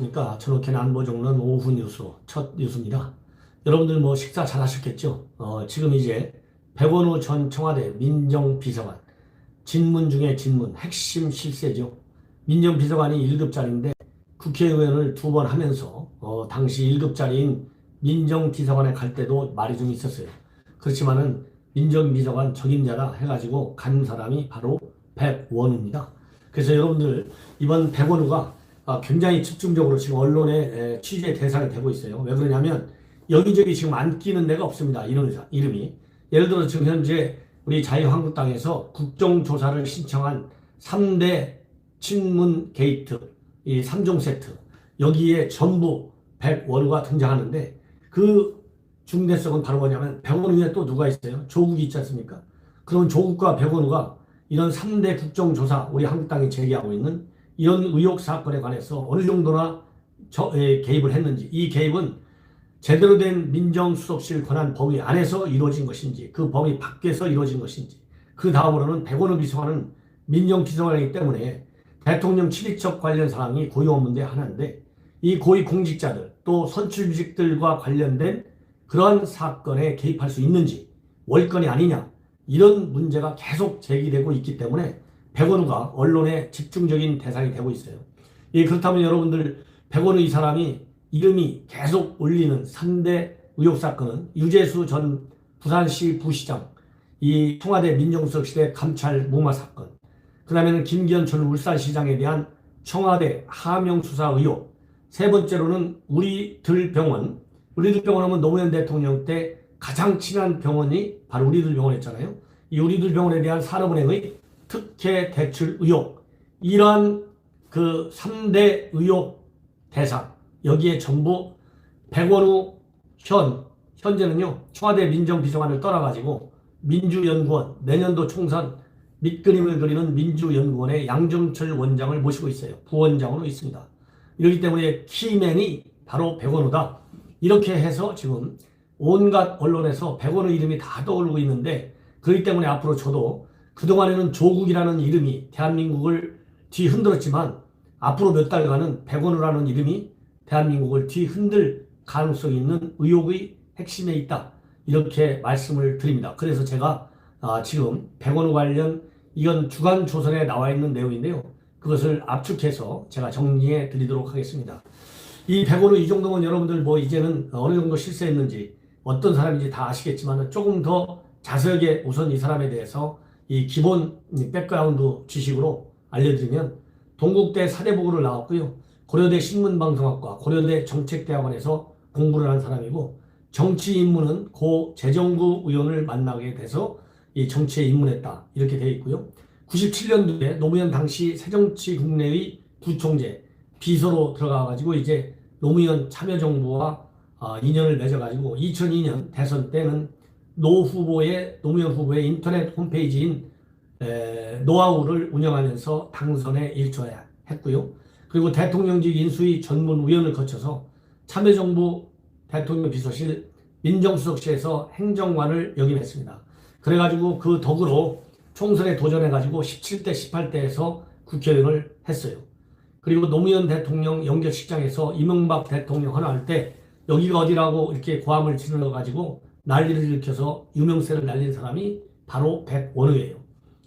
안녕하십니까. 저녁에는 안보 적는 오후 뉴스 첫 뉴스입니다. 여러분들 뭐 식사 잘 하셨겠죠? 지금 이제 백원우 전 청와대 민정비서관 진문 중에 진문 핵심 실세죠. 민정비서관이 1급짜리인데 국회의원을 2번 하면서 당시 1급짜리인 민정비서관에 갈 때도 말이 좀 있었어요. 그렇지만은 민정비서관 적임자라 해가지고 간 사람이 바로 백원우입니다. 그래서 여러분들 이번 백원우가 굉장히 집중적으로 지금 언론의 취재 대상이 되고 있어요. 왜 그러냐면 여기저기 지금 안 끼는 데가 없습니다. 이름이. 예를 들어 지금 현재 우리 자유한국당에서 국정조사를 신청한 3대 친문 게이트, 이 3종 세트, 여기에 전부 백원우가 등장하는데 그 중대성은 바로 뭐냐면 백원우 위에 또 누가 있어요? 조국이 있지 않습니까? 그럼 조국과 백원우가 이런 3대 국정조사, 우리 한국당이 제기하고 있는 이런 의혹 사건에 관해서 어느 정도나 개입을 했는지, 이 개입은 제대로 된 민정수석실 권한 범위 안에서 이루어진 것인지, 그 범위 밖에서 이루어진 것인지, 그 다음으로는 백원우 비서관은 민정비서관이기 때문에 대통령 친인척 관련 사항이 고위 업무인데 하나인데, 이 고위 공직자들 또 선출직들과 관련된 그러한 사건에 개입할 수 있는지, 월권이 아니냐, 이런 문제가 계속 제기되고 있기 때문에 백원우가 언론의 집중적인 대상이 되고 있어요. 그렇다면 여러분들 백원우 이 사람이 이름이 계속 울리는 3대 의혹 사건은 유재수 전 부산시 부시장, 이 청와대 민정수석실의 감찰 무마 사건, 그 다음에는 김기현 전 울산시장에 대한 청와대 하명 수사 의혹, 세 번째로는 우리들 병원 하면 노무현 대통령 때 가장 친한 병원이 바로 우리들 병원이었잖아요. 이 우리들 병원에 대한 산업은행의 특혜 대출 의혹, 이러한 그 3대 의혹 대상, 여기에 전부 백원우 현재는요 청와대 민정비서관을 떠나가지고 민주연구원, 내년도 총선 밑그림을 그리는 민주연구원의 양정철 원장을 모시고 있어요. 부원장으로 있습니다. 이렇기 때문에 키맨이 바로 백원우다. 이렇게 해서 지금 온갖 언론에서 백원우 이름이 다 떠오르고 있는데, 그렇기 때문에 앞으로 저도 그동안에는 조국이라는 이름이 대한민국을 뒤흔들었지만 앞으로 몇 달간은 백원우라는 이름이 대한민국을 뒤흔들 가능성이 있는 의혹의 핵심에 있다. 이렇게 말씀을 드립니다. 그래서 제가 지금 백원우 관련 이건 주간조선에 나와 있는 내용인데요. 그것을 압축해서 제가 정리해 드리도록 하겠습니다. 이 백원우 이 정도면 여러분들 뭐 이제는 어느 정도 실세했는지 어떤 사람인지 다 아시겠지만 조금 더 자세하게 우선 이 사람에 대해서 이 기본 백그라운드 지식으로 알려드리면, 동국대 사대부고를 나왔고요. 고려대 신문방송학과, 고려대 정책대학원에서 공부를 한 사람이고, 정치 입문은 고 재정부 의원을 만나게 돼서 이 정치에 입문했다. 이렇게 되어 있고요. 97년도에 노무현 당시 새정치국내의 부총재 비서로 들어가가지고 이제 노무현 참여정부와 인연을 맺어가지고 2002년 대선 때는 노무현 후보의 인터넷 홈페이지인 노하우를 운영하면서 당선에 일조했고요. 그리고 대통령직 인수위 전문위원을 거쳐서 참여정부 대통령 비서실 민정수석실에서 행정관을 역임했습니다. 그래가지고 그 덕으로 총선에 도전해가지고 17대 18대에서 국회의원을 했어요. 그리고 노무현 대통령 연결식장에서 이명박 대통령 헌화할 때 여기가 어디라고 이렇게 고함을 질러가지고 난리를 일으켜서 유명세를 날린 사람이 바로 백원우예요.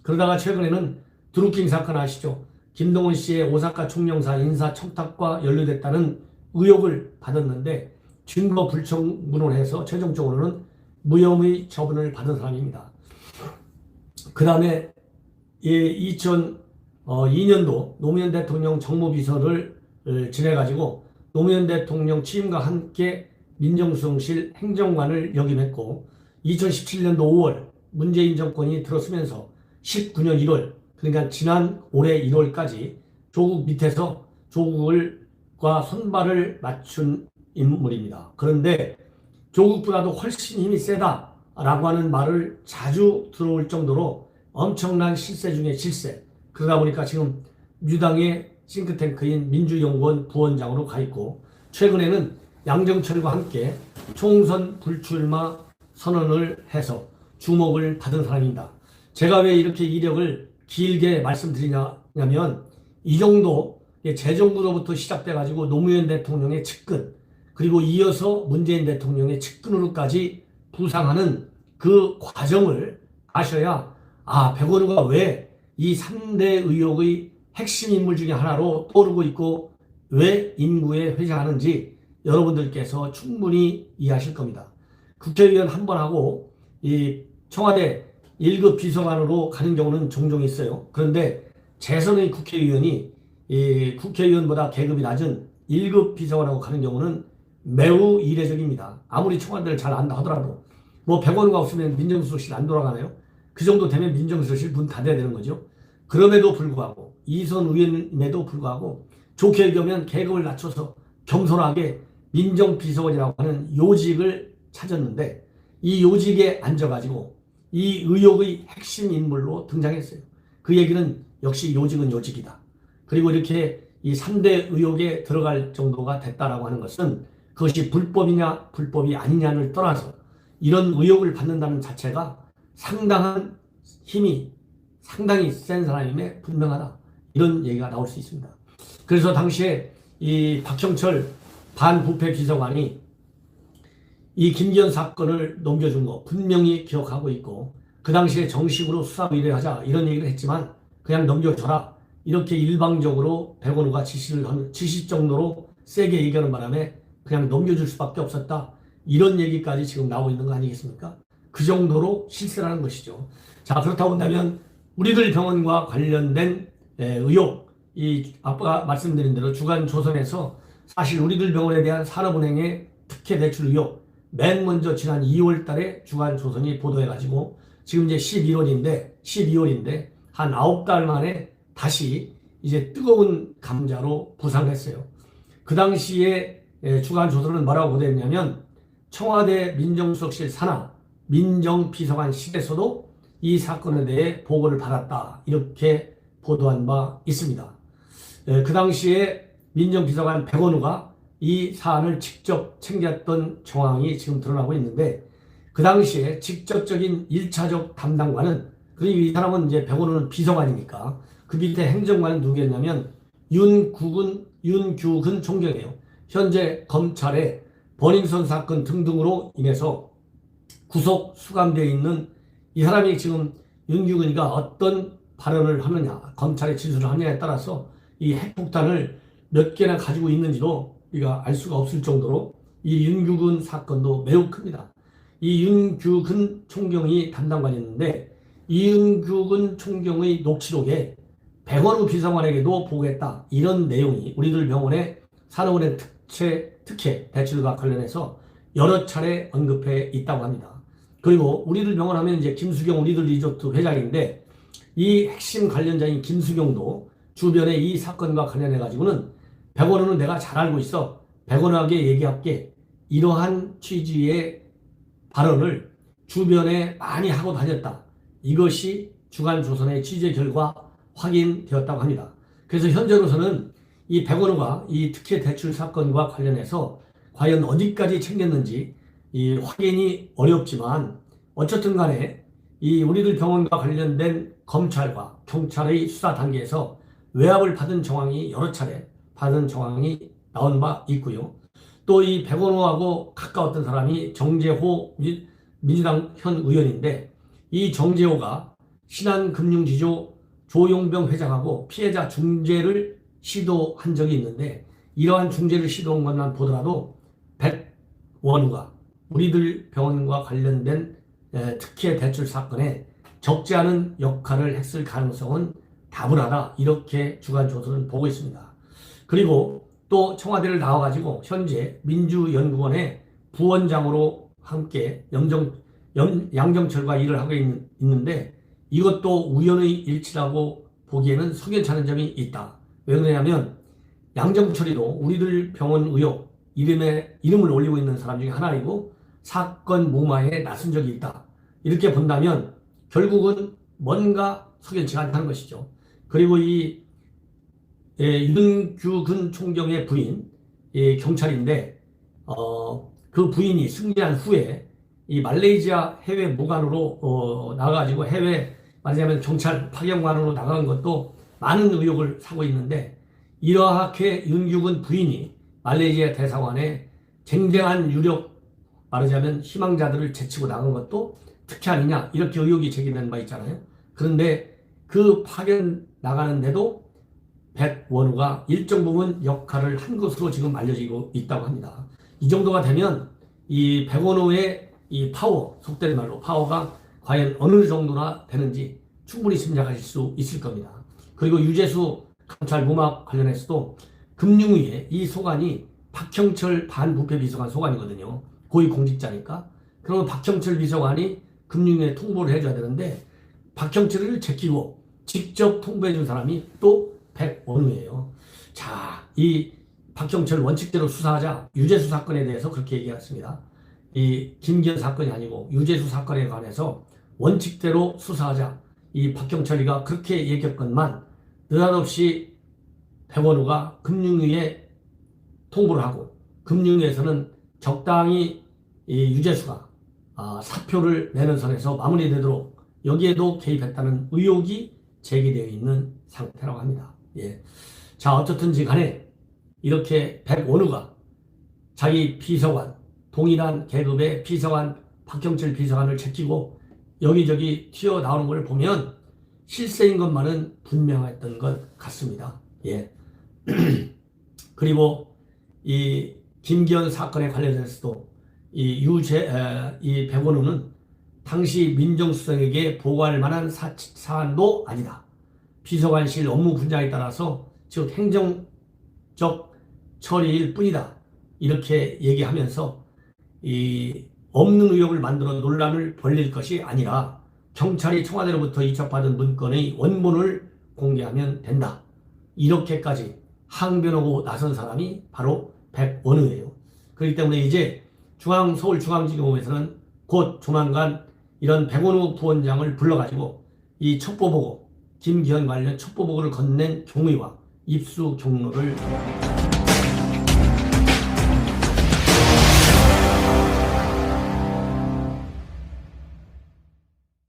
그러다가 최근에는 드루킹 사건 아시죠? 김동원 씨의 오사카 총영사 인사 청탁과 연루됐다는 의혹을 받았는데 증거 불충분을 해서 최종적으로는 무혐의 처분을 받은 사람입니다. 그 다음에 2002년도 노무현 대통령 정무비서를 지내가지고 노무현 대통령 취임과 함께 민정수석실 행정관을 역임했고, 2017년도 5월 문재인 정권이 들어서면서 19년 1월, 그러니까 지난 올해 1월까지 조국 밑에서 조국과 손발을 맞춘 인물입니다. 그런데 조국보다도 훨씬 힘이 세다라고 하는 말을 자주 들어올 정도로 엄청난 실세 중에 실세. 그러다 보니까 지금 민주당의 싱크탱크인 민주연구원 부원장으로 가 있고, 최근에는 양정철과 함께 총선 불출마 선언을 해서 주목을 받은 사람입니다. 제가 왜 이렇게 이력을 길게 말씀드리냐면 이 정도 재정부로부터 시작돼가지고 노무현 대통령의 측근, 그리고 이어서 문재인 대통령의 측근으로까지 부상하는 그 과정을 아셔야, 백원우가 왜 이 3대 의혹의 핵심 인물 중에 하나로 떠오르고 있고 왜 인구에 회자하는지 여러분들께서 충분히 이해하실 겁니다. 국회의원 한 번 하고 이 청와대 1급 비서관으로 가는 경우는 종종 있어요. 그런데 재선의 국회의원이 이 국회의원보다 계급이 낮은 1급 비서관하고 가는 경우는 매우 이례적입니다. 아무리 청와대를 잘 안다 하더라도 뭐 백원우가 없으면 민정수석실 안 돌아가나요? 그 정도 되면 민정수석실 문 닫아야 되는 거죠. 그럼에도 불구하고 이선 의원임에도 불구하고 좋게 얘기하면 계급을 낮춰서 겸손하게 민정비서관이라고 하는 요직을 찾았는데 이 요직에 앉아가지고 이 의혹의 핵심 인물로 등장했어요. 그 얘기는 역시 요직은 요직이다. 그리고 이렇게 이 3대 의혹에 들어갈 정도가 됐다라고 하는 것은 그것이 불법이냐 불법이 아니냐를 떠나서 이런 의혹을 받는다는 자체가 상당한 힘이 상당히 센 사람임에 분명하다. 이런 얘기가 나올 수 있습니다. 그래서 당시에 이 박형철 반부패 비서관이 이 김기현 사건을 넘겨준 거 분명히 기억하고 있고 그 당시에 정식으로 수사 의뢰하자 이런 얘기를 했지만 그냥 넘겨줘라. 이렇게 일방적으로 백원우가 지시 정도로 세게 얘기하는 바람에 그냥 넘겨줄 수밖에 없었다. 이런 얘기까지 지금 나오고 있는 거 아니겠습니까? 그 정도로 실세라는 것이죠. 자, 그렇다고 한다면 우리들 병원과 관련된 의혹, 이 아까 말씀드린 대로 주간조선에서 사실 우리들 병원에 대한 산업은행의 특혜 대출 의혹 맨 먼저 지난 2월 달에 주간조선이 보도해가지고 지금 이제 12월인데 한 9달 만에 다시 이제 뜨거운 감자로 부상했어요. 그 당시에 주간조선은 뭐라고 보도했냐면 청와대 민정수석실 산하 민정비서관실에서도 이 사건에 대해 보고를 받았다. 이렇게 보도한 바 있습니다. 그 당시에 민정비서관 백원우가 이 사안을 직접 챙겼던 정황이 지금 드러나고 있는데 그 당시에 직접적인 1차적 담당관은 그리고 이 사람은 이제 백원우는 비서관이니까 그 밑에 행정관은 누구였냐면 윤규근 총경이에요. 현재 검찰의 버닝썬 사건 등등으로 인해서 구속 수감되어 있는 이 사람이 지금 윤규근이가 어떤 발언을 하느냐, 검찰의 진술을 하느냐에 따라서 이 핵폭탄을 몇 개나 가지고 있는지도 우리가 알 수가 없을 정도로 이 윤규근 사건도 매우 큽니다. 이 윤규근 총경이 담당관이었는데 이 윤규근 총경의 녹취록에 백원우 비서관에게도 보고했다. 이런 내용이 우리들 병원의 산업은행 특혜 대출과 관련해서 여러 차례 언급해 있다고 합니다. 그리고 우리들 병원 하면 이제 김수경 우리들 리조트 회장인데 이 핵심 관련자인 김수경도 주변에 이 사건과 관련해 가지고는 백원우는 내가 잘 알고 있어. 백원우에게 얘기할게. 이러한 취지의 발언을 주변에 많이 하고 다녔다. 이것이 주간조선의 취재 결과 확인되었다고 합니다. 그래서 현재로서는 이 백원우가 이 특혜 대출 사건과 관련해서 과연 어디까지 챙겼는지 이 확인이 어렵지만 어쨌든 간에 이 우리들 병원과 관련된 검찰과 경찰의 수사 단계에서 외압을 받은 정황이 여러 차례 받은 정황이 나온 바 있고요. 또 이 백원우하고 가까웠던 사람이 정재호 민주당 현 의원인데 이 정재호가 신한금융지주 조용병 회장하고 피해자 중재를 시도한 적이 있는데 이러한 중재를 시도한 것만 보더라도 백원우가 우리들 병원과 관련된 특혜 대출 사건에 적지 않은 역할을 했을 가능성은 다분하다. 이렇게 주간조선은 보고 있습니다. 그리고 또 청와대를 나와가지고 현재 민주연구원의 부원장으로 함께 양정철과 일을 하고 있는데 이것도 우연의 일치라고 보기에는 석연찮은 점이 있다. 왜 그러냐면 양정철이도 우리들 병원 의혹 이름을 올리고 있는 사람 중에 하나이고 사건 무마에 나선 적이 있다. 이렇게 본다면 결국은 뭔가 석연치 않다는 것이죠. 그리고 이 윤규근 총경의 부인 경찰인데 그 부인이 승리한 후에 이 말레이시아 해외 무관으로 나가가지고 해외 말하자면 경찰 파견관으로 나간 것도 많은 의혹을 사고 있는데 이러하게 윤규근 부인이 말레이시아 대사관에 쟁쟁한 유력, 말하자면 희망자들을 제치고 나간 것도 특혜 아니냐, 이렇게 의혹이 제기된 바 있잖아요. 그런데 그 파견 나가는데도 백원우가 일정 부분 역할을 한 것으로 지금 알려지고 있다고 합니다. 이 정도가 되면 이 백원우의 이 파워, 속된 말로 파워가 과연 어느 정도나 되는지 충분히 짐작하실 수 있을 겁니다. 그리고 유재수 감찰 무막 관련해서도 금융위에 이 소관이 박형철 반부패 비서관 소관이거든요. 고위공직자니까. 그러면 박형철 비서관이 금융위에 통보를 해줘야 되는데 박형철을 제끼고 직접 통보해준 사람이 또 백원우예요. 자, 이 박형철 원칙대로 수사하자, 유재수 사건에 대해서 그렇게 얘기했습니다. 이 김기현 사건이 아니고 유재수 사건에 관해서 원칙대로 수사하자, 이 박형철이가 그렇게 얘기했건만 느닷없이 백원우가 금융위에 통보를 하고 금융위에서는 적당히 이 유재수가 사표를 내는 선에서 마무리되도록 여기에도 개입했다는 의혹이 제기되어 있는 상태라고 합니다. 예. 자, 어떻든지 간에 이렇게 백원우가 자기 비서관, 동일한 계급의 비서관, 박형철 비서관을 제끼고 여기저기 튀어나오는 걸 보면 실세인 것만은 분명했던 것 같습니다. 예. 그리고 이 김기현 사건에 관련해서도 이 백원우는 당시 민정수석에게 보고할 만한 사안도 아니다. 비서관실 업무 분야에 따라서 즉 행정적 처리일 뿐이다. 이렇게 얘기하면서 이 없는 의혹을 만들어 논란을 벌릴 것이 아니라 경찰이 청와대로부터 이첩받은 문건의 원본을 공개하면 된다. 이렇게까지 항변하고 나선 사람이 바로 백원우예요. 그렇기 때문에 이제 서울중앙지검에서는 곧 조만간 이런 백원우 부원장을 불러가지고 이 첩보보고, 김기현 관련 첩보보고를 건넨 경위와 입수 경로를